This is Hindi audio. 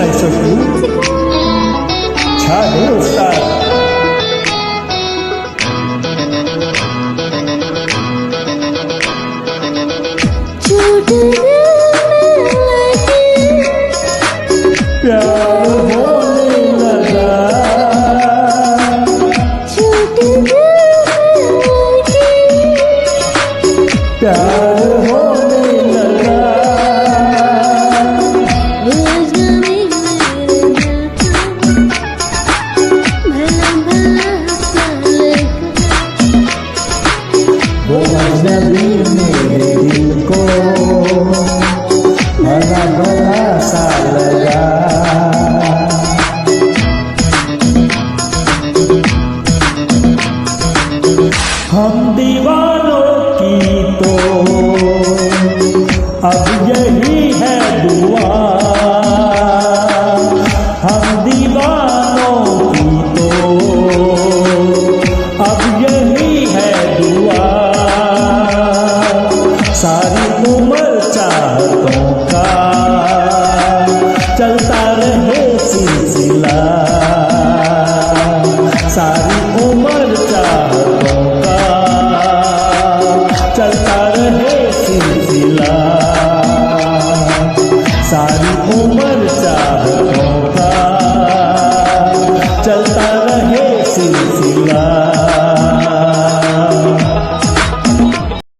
nice of you. छान आहे उस्ताद. प्यार होने लगा, प्यार होने लगा. वो अजनबी मेरे दिल को भला भला सा लगा. हम दीवानों की तो अब यही है दुआ. हम दीवानों की तो अब यही है दुआ. सारी उम्र चाहतों का चलता रहे सिलसिला. सारी उम्र चाहतों का चलता रहे सिलसिला. सारी उम्र